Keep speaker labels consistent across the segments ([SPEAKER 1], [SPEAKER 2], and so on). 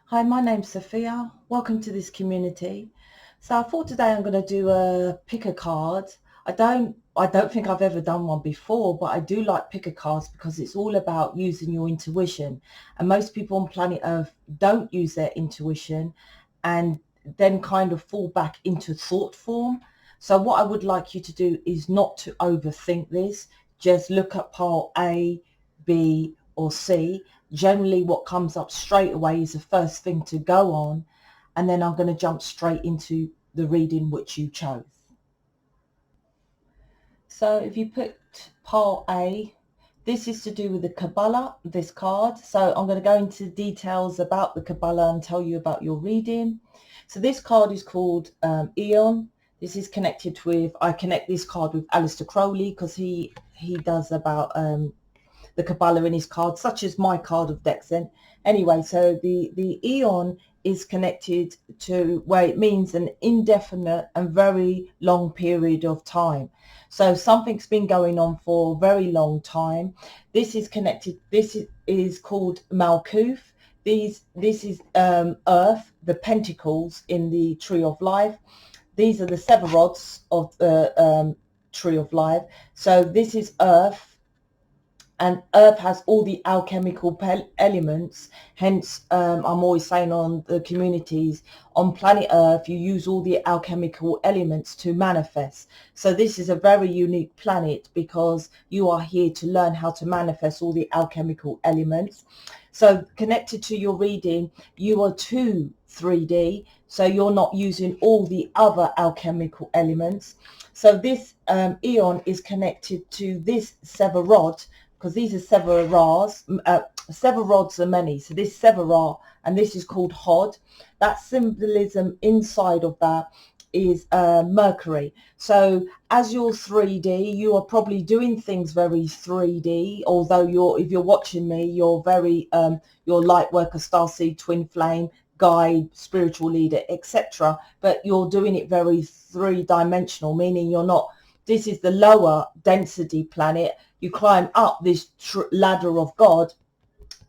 [SPEAKER 1] Hi, my name's Sophia. Welcome to this community. So I thought today I'm going to do a pick a card. I don't think I've ever done one before, but I do like pick a cards because it's all about using your intuition. And most people on planet Earth don't use their intuition and then kind of fall back into thought form. So what I would like you to do is not to overthink this. Just look at pile A, B or C. Generally what comes up straight away is the first thing to go on, and then I'm going to jump straight into the reading which you chose. So if you put pile A, this is to do with the Kabbalah, this card. So I'm going to go into details about the Kabbalah and tell you about your reading. So this card is called Eon. This is connected with, I connect this card with Aleister Crowley because he does about the Kabbalah in his card, such as my card of Dexen. Anyway, so the Eon is connected to where it means an indefinite and very long period of time. So something's been going on for a very long time. This is connected. This is called Malkuth. This is Earth, the pentacles in the Tree of Life. These are the severods of the Tree of Life. So this is Earth. And Earth has all the alchemical elements. Hence, I'm always saying on the communities, on planet Earth, you use all the alchemical elements to manifest. So this is a very unique planet because you are here to learn how to manifest all the alchemical elements. So connected to your reading, you are 3D. So you're not using all the other alchemical elements. So this Eon is connected to this Severod, because these are Severas. Severods are many. So this Severa, and this is called Hod. That symbolism inside of that is Mercury. So as you're 3D, you are probably doing things very 3D, although if you're watching me, you're very, you're Lightworker, Starseed, Twinflame, guide, spiritual leader, etc. But you're doing it very three-dimensional, meaning you're not, this is the lower density planet. You climb up this ladder of God.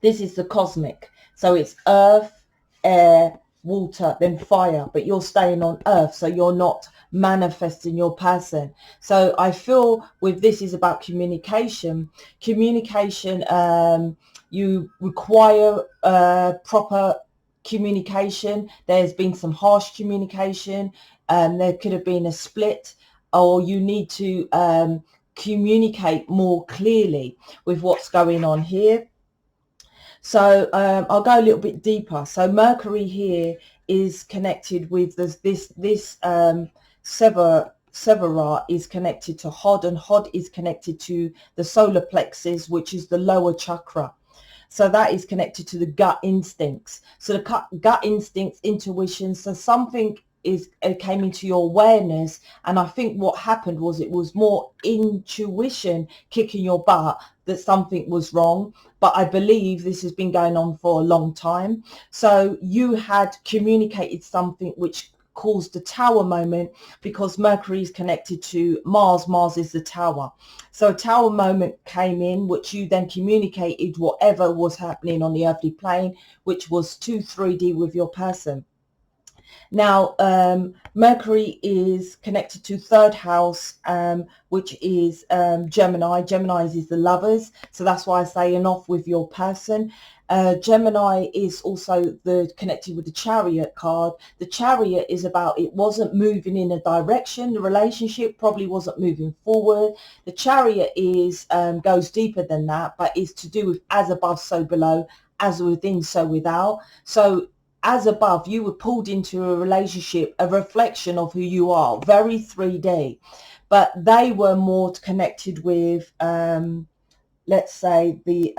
[SPEAKER 1] This is the cosmic. So it's earth, air, water, then fire, but you're staying on earth. So you're not manifesting your person. So I feel with this is about communication. Communication, you require proper communication. There's been some harsh communication. There could have been a split, or you need to communicate more clearly with what's going on here. So I'll go a little bit deeper. So Mercury here is connected with this Severa is connected to Hod, and Hod is connected to the solar plexus, which is the lower chakra. So that is connected to the gut instincts. So the gut instincts, intuition. So something came into your awareness, and I think what happened was it was more intuition kicking your butt that something was wrong. But I believe this has been going on for a long time. So you had communicated something which caused the tower moment, because Mercury is connected to Mars. Mars is the tower. So a tower moment came in, which you then communicated whatever was happening on the earthly plane, which was 3D with your person. Now, Mercury is connected to third house, which is Gemini. Gemini is the lovers. So that's why I say enough with your person. Gemini is also connected with the Chariot card. The Chariot is about, it wasn't moving in a direction. The relationship probably wasn't moving forward. The Chariot is goes deeper than that, but is to do with as above, so below, as within, so without. So as above, you were pulled into a relationship, a reflection of who you are, very 3D, but they were more connected with, let's say, the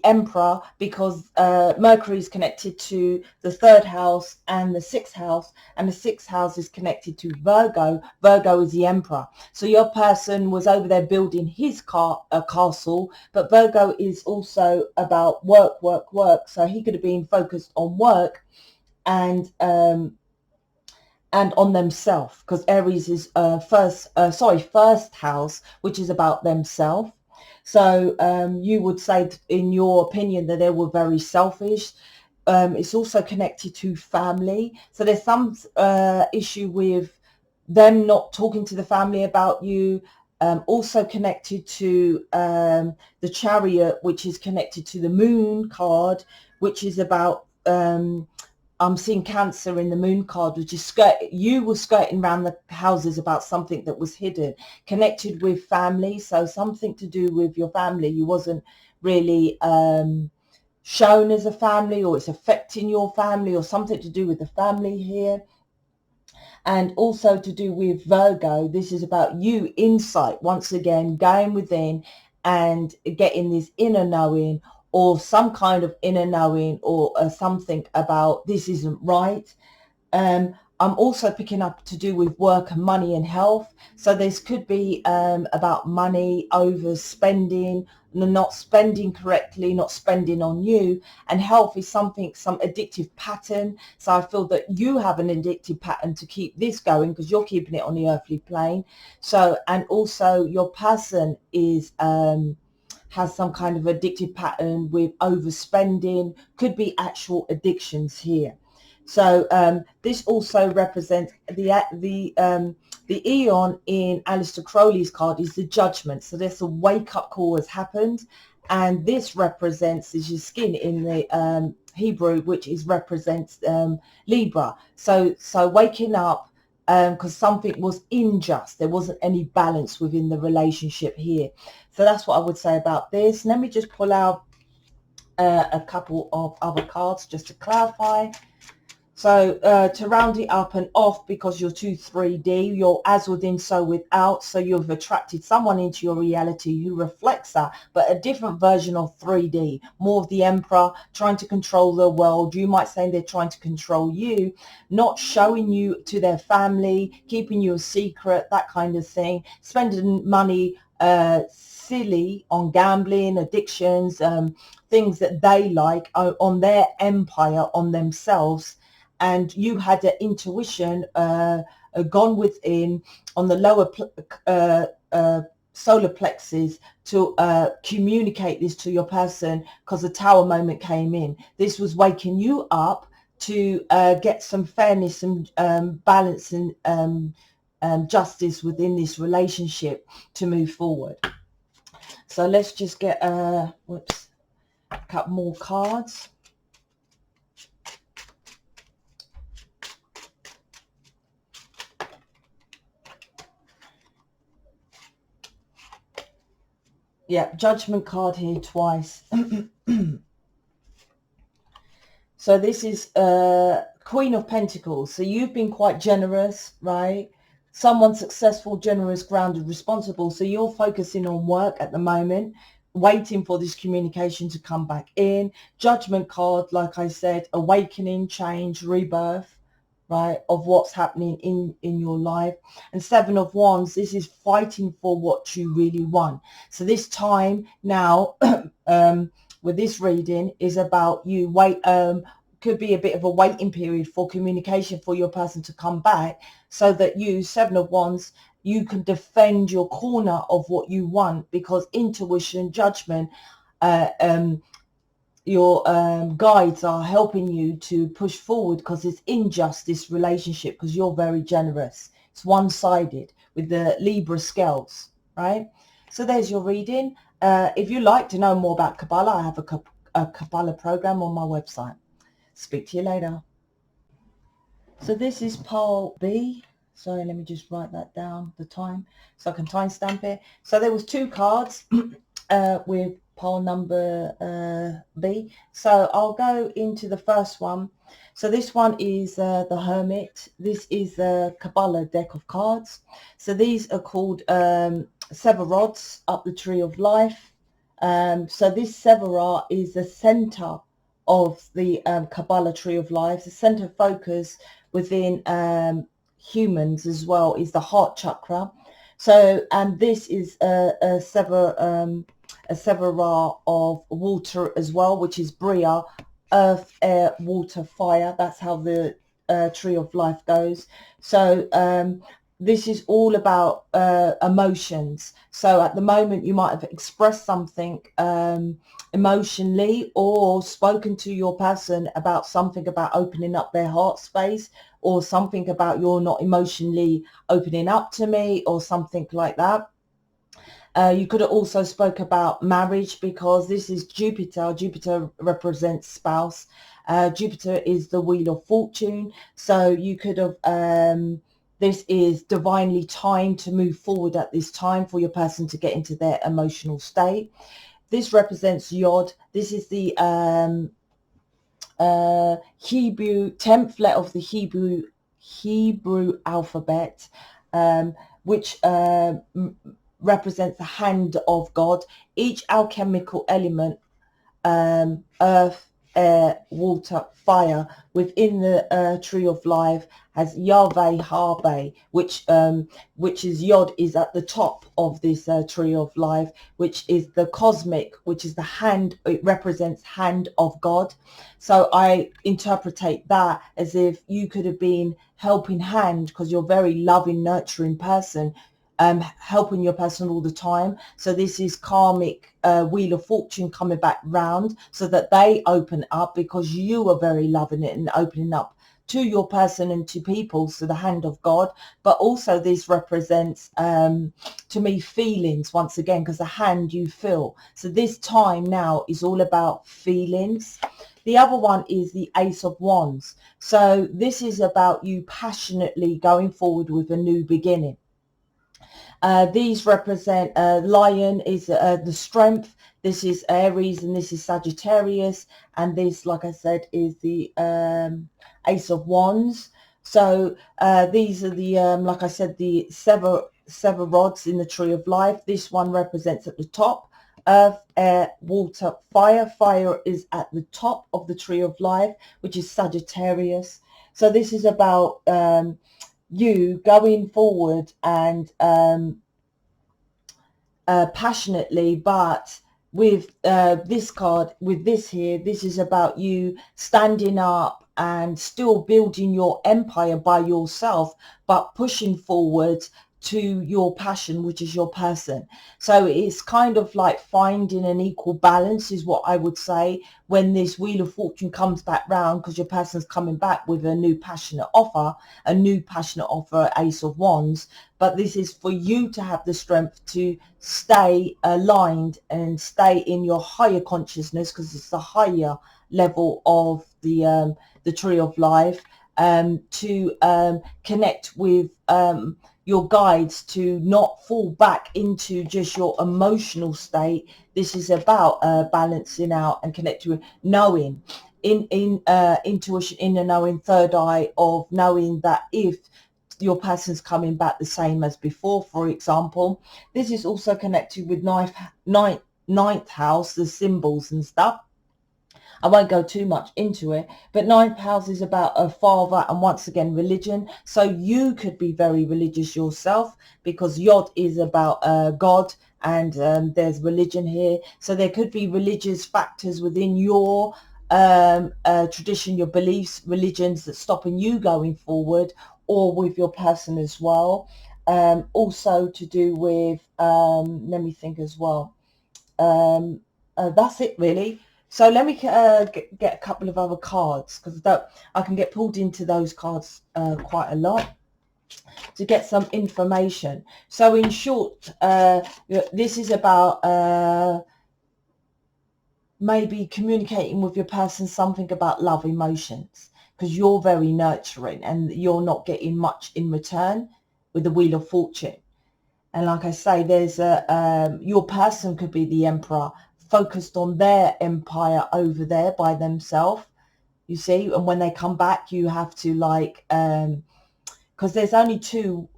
[SPEAKER 1] Emperor, because Mercury is connected to the third house and the sixth house, and the sixth house is connected to Virgo. Virgo is the Emperor. So your person was over there building his castle, but Virgo is also about work. So he could have been focused on work and on themselves, because Aries is first house, which is about themselves. So you would say, in your opinion, that they were very selfish. it's also connected to family. So there's some issue with them not talking to the family about you. Also connected to the Chariot, which is connected to the Moon card, which is about I'm seeing Cancer in the Moon card, which is you were skirting around the houses about something that was hidden, connected with family. So something to do with your family. You wasn't really shown as a family, or it's affecting your family, or something to do with the family here. And also to do with Virgo, this is about you insight, once again, going within and getting this inner knowing, or some kind of inner knowing, or something about this isn't right. I'm also picking up to do with work and money and health. So this could be about money, overspending, not spending correctly, not spending on you. And health is something, some addictive pattern. So I feel that you have an addictive pattern to keep this going, because you're keeping it on the earthly plane. So, and also your person is has some kind of addictive pattern with overspending, could be actual addictions here. So this also represents the Eon in Aleister Crowley's card is the Judgment. So there's a wake-up call has happened, and this represents is your skin in the Hebrew, which is represents Libra. So waking up because something was unjust. There wasn't any balance within the relationship here. So that's what I would say about this. Let me just pull out a couple of other cards just to clarify. So to round it up and off, because you're 2-3D, you're as within, so without. So you've attracted someone into your reality who reflects that, but a different version of 3D, more of the Emperor, trying to control the world. You might say they're trying to control you, not showing you to their family, keeping you a secret, that kind of thing, spending money silly on gambling, addictions, things that they like on their empire, on themselves. And you had an intuition gone within on the lower solar plexus to communicate this to your person, because the Tower moment came in. This was waking you up to get some fairness and balance and justice within this relationship to move forward. So let's just get a couple more cards. Yeah, Judgment card here twice. So this is Queen of Pentacles. So you've been quite generous, right? Someone successful, generous, grounded, responsible. So you're focusing on work at the moment, waiting for this communication to come back in. Judgment card, like I said, awakening, change, rebirth, right, of what's happening in your life. And Seven of Wands, this is fighting for what you really want. So this time now with this reading is about you could be a bit of a waiting period for communication for your person to come back, so that you, Seven of Wands, you can defend your corner of what you want, because intuition, judgment, your guides are helping you to push forward, because it's injustice relationship, because you're very generous. It's one-sided with the Libra scales, right? So there's your reading. If you'd like to know more about Kabbalah, I have a Kabbalah program on my website. Speak to you later. So this is pile B. Sorry, let me just write that down, the time, so I can timestamp it. So there was 2 cards with pile number B. So I'll go into the first one. So this one is the Hermit. This is the Kabbalah deck of cards. So these are called Severods up the Tree of Life. So this Severah is the center of the Kabbalah Tree of Life. The center focus within humans as well is the heart chakra. So, and this is a Severah of water as well, which is Bria, earth, air, water, fire. That's how the Tree of Life goes. So this is all about emotions. So at the moment you might have expressed something emotionally, or spoken to your person about something about opening up their heart space, or something about you're not emotionally opening up to me, or something like that. You could have also spoke about marriage, because this is Jupiter. Jupiter represents spouse. Jupiter is the wheel of fortune. So you could have, this is divinely timed to move forward at this time for your person to get into their emotional state. This represents Yod. This is the Hebrew 10th letter of the Hebrew alphabet, which represents the hand of God. Each alchemical element, earth, air, water, fire, within the tree of life has Yahweh Harbe, which is Yod, is at the top of this tree of life, which is the cosmic, which is the hand. It represents hand of God. So I interpretate that as if you could have been helping hand, because you're a very loving, nurturing person, helping your person all the time. So this is karmic wheel of fortune coming back round, so that they open up, because you are very loving it and opening up to your person and to people. So the hand of God. But also this represents to me feelings once again, because the hand you feel. So this time now is all about feelings. The other one is the Ace of Wands. So this is about you passionately going forward with a new beginning. These represent lion is the strength. This is Aries, and this is Sagittarius, and this, like I said, is the Ace of Wands. So these are the like I said, the sever rods in the tree of life. This one represents at the top earth, air, water, fire. Fire is at the top of the tree of life, which is Sagittarius. So this is about you going forward and passionately, but with this card, with this here, this is about you standing up and still building your empire by yourself, but pushing forward to your passion, which is your person. So it's kind of like finding an equal balance is what I would say when this wheel of fortune comes back round, because your person's coming back with a new passionate offer, Ace of Wands. But this is for you to have the strength to stay aligned and stay in your higher consciousness, because it's the higher level of the tree of life, to connect with your guides, to not fall back into just your emotional state. This is about balancing out and connecting with knowing in intuition, in the knowing, third eye of knowing that if your person's coming back the same as before, for example. This is also connected with ninth house, the symbols and stuff. I won't go too much into it, but ninth house is about a father and once again religion. So you could be very religious yourself, because Yod is about God, and there's religion here. So there could be religious factors within your tradition, your beliefs, religions that's stopping you going forward, or with your person as well. Also to do with, let me think as well. That's it really. So let me get a couple of other cards, because I can get pulled into those cards quite a lot to get some information. So in short, this is about maybe communicating with your person something about love emotions, because you're very nurturing and you're not getting much in return with the Wheel of Fortune. And like I say, there's your person could be the emperor, focused on their empire over there by themselves, you see. And when they come back, you have to like, because there's only two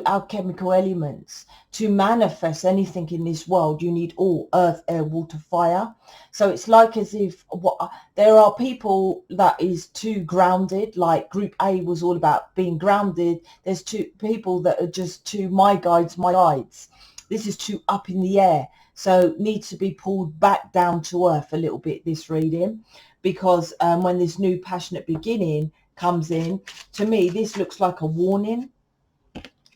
[SPEAKER 1] alchemical elements. To manifest anything in this world, you need all earth, air, water, fire. So it's like as if there are people that is too grounded, like group A was all about being grounded. There's two people that are just too my guides. This is too up in the air, so needs to be pulled back down to earth a little bit, this reading, because when this new passionate beginning comes in, to me this looks like a warning.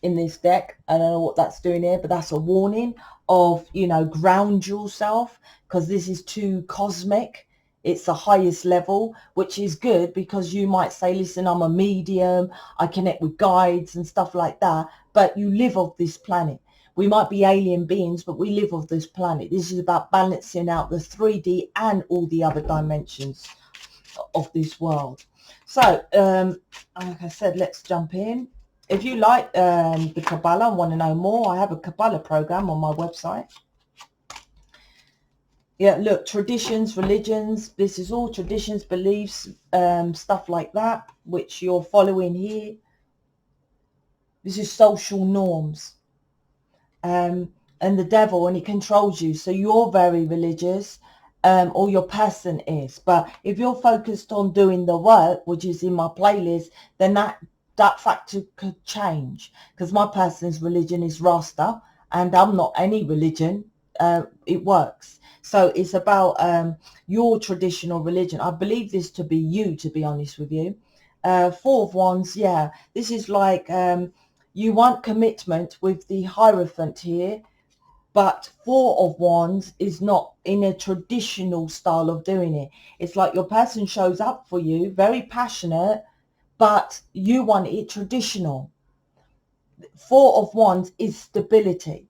[SPEAKER 1] in this deck. I don't know what that's doing here, but that's a warning of, you know, ground yourself, because this is too cosmic. It's the highest level, which is good, because you might say, listen, I'm a medium, I connect with guides and stuff like that, but you live off this planet. We might be alien beings, but we live off this planet. This is about balancing out the 3D and all the other dimensions of this world. So, like I said, let's jump in. If you like the Kabbalah and want to know more, I have a Kabbalah program on my website. Yeah, look, traditions, religions, this is all traditions, beliefs, stuff like that, which you're following here. This is social norms. And the devil, and he controls you. So you're very religious, or your person is. But if you're focused on doing the work, which is in my playlist, then that factor could change, because my person's religion is Rasta, and I'm not any religion. It works. So it's about your traditional religion. I believe this to be you, to be honest with you. Four of Wands, yeah, this is like you want commitment with the Hierophant here, but Four of Wands is not in a traditional style of doing it. It's like your person shows up for you, very passionate, but you want it traditional. Four of Wands is stability.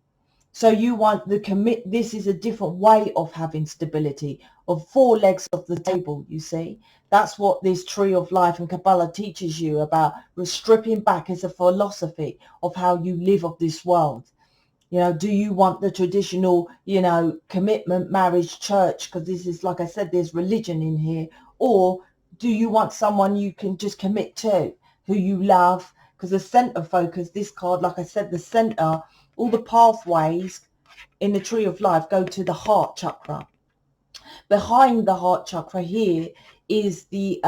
[SPEAKER 1] So you want the this is a different way of having stability, of four legs of the table, you see. That's what this tree of life and Kabbalah teaches you about, stripping back as a philosophy of how you live of this world. You know, do you want the traditional, you know, commitment, marriage, church, because this is, like I said, there's religion in here, or do you want someone you can just commit to, who you love? Because the center focus, this card, like I said, the center, all the pathways in the tree of life go to the heart chakra. Behind the heart chakra here is the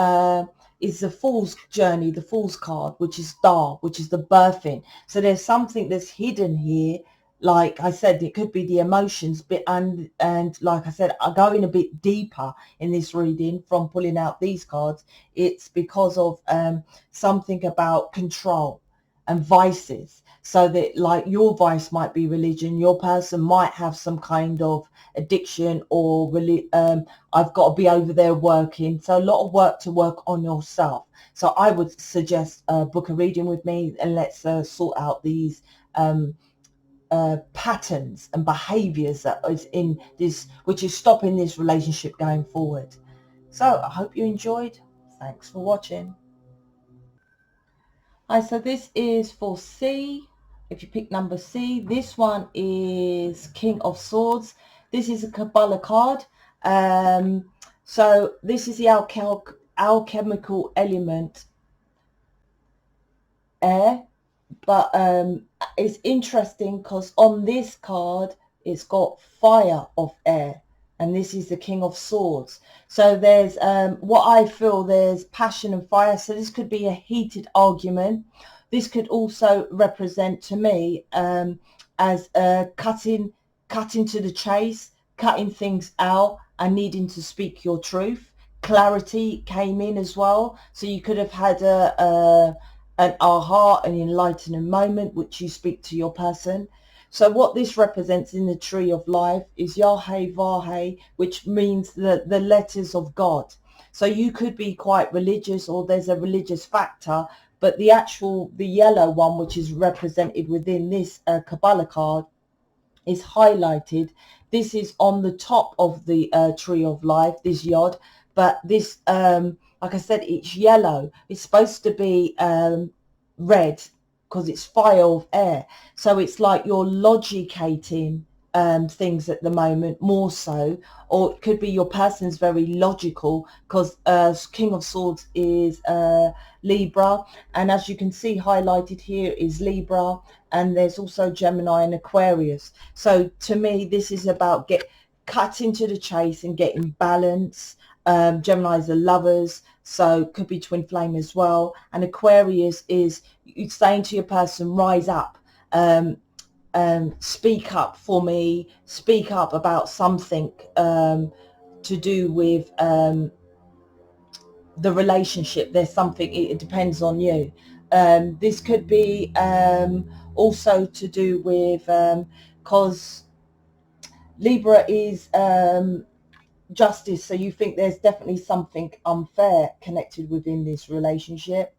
[SPEAKER 1] fool's journey, the fool's card, which is star, which is the birthing. So there's something that's hidden here. Like I said, it could be the emotions, but and like I said, I go in a bit deeper in this reading from pulling out these cards. It's because of something about control and vices. So that, like, your vice might be religion, your person might have some kind of addiction, or I've got to be over there working. So a lot of work to work on yourself. So I would suggest book a reading with me, and let's sort out these patterns and behaviors that is in this, which is stopping this relationship going forward. So I hope you enjoyed. Thanks for watching. Hi, so this is for C. If you pick number C, this one is King of Swords. This is a Kabbalah card. So this is the alchemical element, air. But it's interesting because on this card, it's got fire of air. And this is the King of Swords. So there's what I feel, there's passion and fire. So this could be a heated argument. This could also represent to me as cutting to the chase, cutting things out and needing to speak your truth. Clarity came in as well. So you could have had an aha, an enlightening moment, which you speak to your person. So what this represents in the tree of life is Yahweh Vahe, which means the letters of God. So you could be quite religious, or there's a religious factor, but the yellow one, which is represented within this Kabbalah card, is highlighted. This is on the top of the tree of life, this yod, but this, like I said, it's yellow. It's supposed to be red because it's fire of air. So it's like you're logicating things at the moment, more so, or it could be your person's very logical, because King of Swords is Libra, and as you can see highlighted here is Libra, and there's also Gemini and Aquarius. So to me, this is about cutting to the chase and getting balance. Gemini's are lovers, so could be twin flame as well. And Aquarius is you saying to your person, rise up, speak up for me, speak up about something to do with the relationship. There's something, it depends on you. This could be also to do with because Libra is justice, so you think there's definitely something unfair connected within this relationship.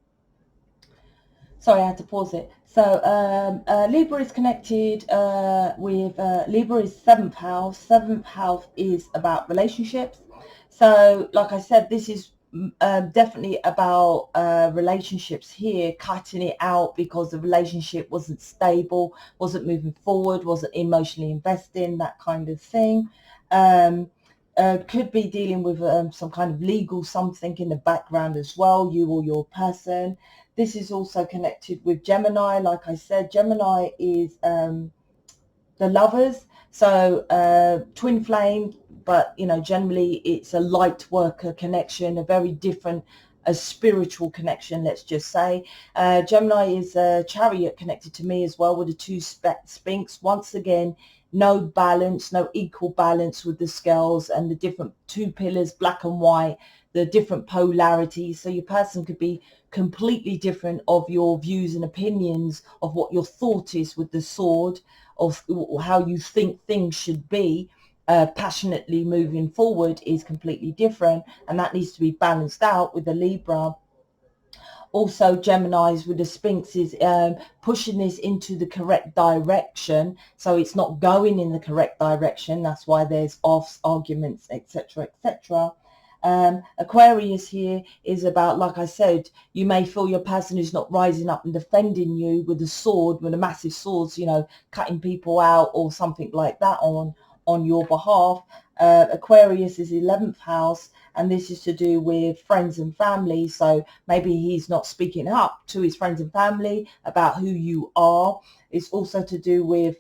[SPEAKER 1] Sorry, I had to pause it. So Libra is connected with Libra is 7th house. 7th house is about relationships. So like I said, this is definitely about relationships here, cutting it out because the relationship wasn't stable, wasn't moving forward, wasn't emotionally investing, that kind of thing. Could be dealing with some kind of legal something in the background as well, you or your person. This is also connected with Gemini. Like I said, Gemini is the lovers. So twin flame, but you know, generally it's a light worker connection, a very different, a spiritual connection, let's just say. Gemini is a chariot connected to me as well with the 2 sphinx. Once again, no balance, no equal balance with the scales and the different 2 pillars, black and white, the different polarities. So your person could be completely different of your views and opinions of what your thought is with the sword, of how you think things should be. Passionately moving forward is completely different, and that needs to be balanced out with the Libra. Also Geminis with the sphinxes pushing this into the correct direction, so it's not going in the correct direction. That's why there's offs, arguments, etc, etc. Aquarius here is about, like I said, you may feel your person is not rising up and defending you with a sword, with a massive swords, you know, cutting people out or something like that on your behalf. Aquarius is 11th house, and this is to do with friends and family. So maybe he's not speaking up to his friends and family about who you are. It's also to do with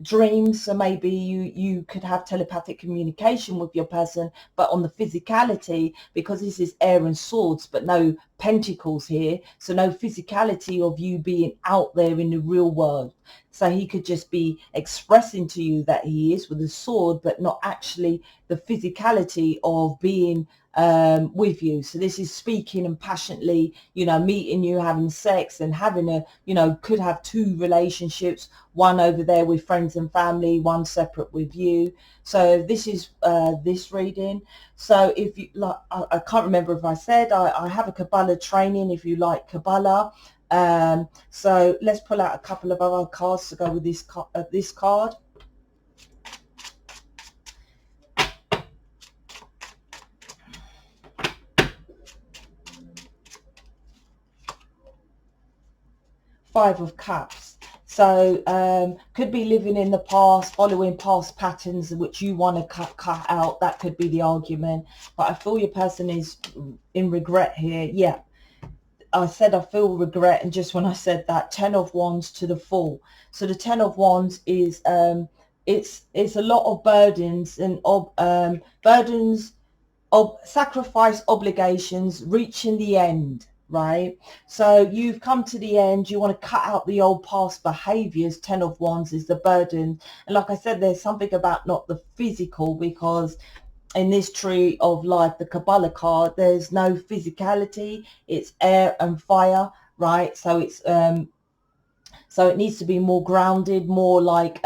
[SPEAKER 1] dreams. So maybe you could have telepathic communication with your person, but on the physicality, because this is air and swords but no pentacles here, so no physicality of you being out there in the real world. So he could just be expressing to you that he is with a sword, but not actually the physicality of being with you. So this is speaking and passionately, you know, meeting you, having sex and having a, you know, could have 2 relationships, one over there with friends and family, one separate with you. So this is this reading. So if you like, I can't remember if I said I have a Kabbalah training if you like Kabbalah. So let's pull out a couple of other cards to go with this card. Five of Cups. So could be living in the past, following past patterns which you want to cut out. That could be the argument. But I feel your person is in regret here. Yeah, I said I feel regret, and just when I said that, 10 of Wands to the Fool. So the 10 of Wands is it's a lot of burdens and burdens of sacrifice, obligations, reaching the end, right? So you've come to the end, you want to cut out the old past behaviors. 10 of Wands is the burden. And like I said, there's something about not the physical, because in this tree of life, the Kabbalah card, there's no physicality, it's air and fire, right? So it's so it needs to be more grounded, more like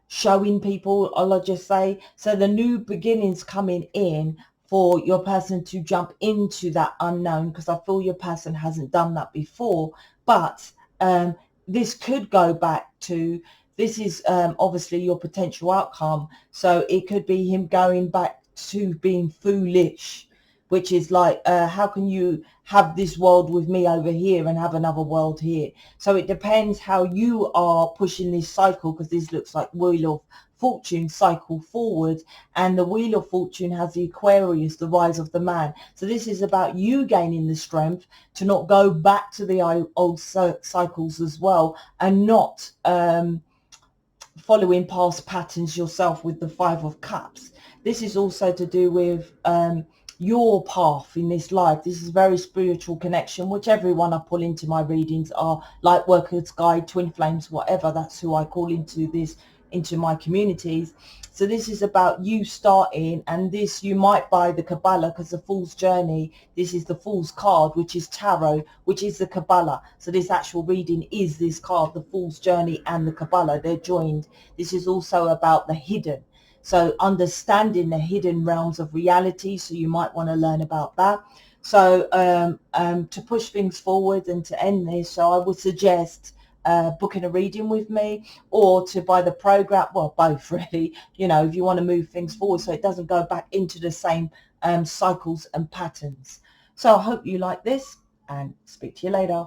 [SPEAKER 1] showing people, I'll just say. So the new beginnings coming in for your person to jump into that unknown, because I feel your person hasn't done that before. But this could go back to, this is obviously your potential outcome. So it could be him going back to being foolish, which is like, how can you have this world with me over here and have another world here? So it depends how you are pushing this cycle, because this looks like Wheel of Fortune cycle forward, and the Wheel of Fortune has the Aquarius, the rise of the man. So this is about you gaining the strength to not go back to the old cycles as well, and not following past patterns yourself with the 5 of Cups. This is also to do with your path in this life. This is a very spiritual connection, which everyone I pull into my readings are Lightworkers, Guide, Twin Flames, whatever. That's who I call into this into my communities. So this is about you starting, and this, you might buy the Kabbalah because the Fool's Journey, this is the Fool's card, which is tarot, which is the Kabbalah. So this actual reading is this card, the Fool's Journey and the Kabbalah, they're joined. This is also about the hidden. So understanding the hidden realms of reality. So you might want to learn about that. So to push things forward and to end this, so I would suggest booking a reading with me, or to buy the program. Well, both really, you know, if you want to move things forward so it doesn't go back into the same cycles and patterns. So I hope you like this, and speak to you later.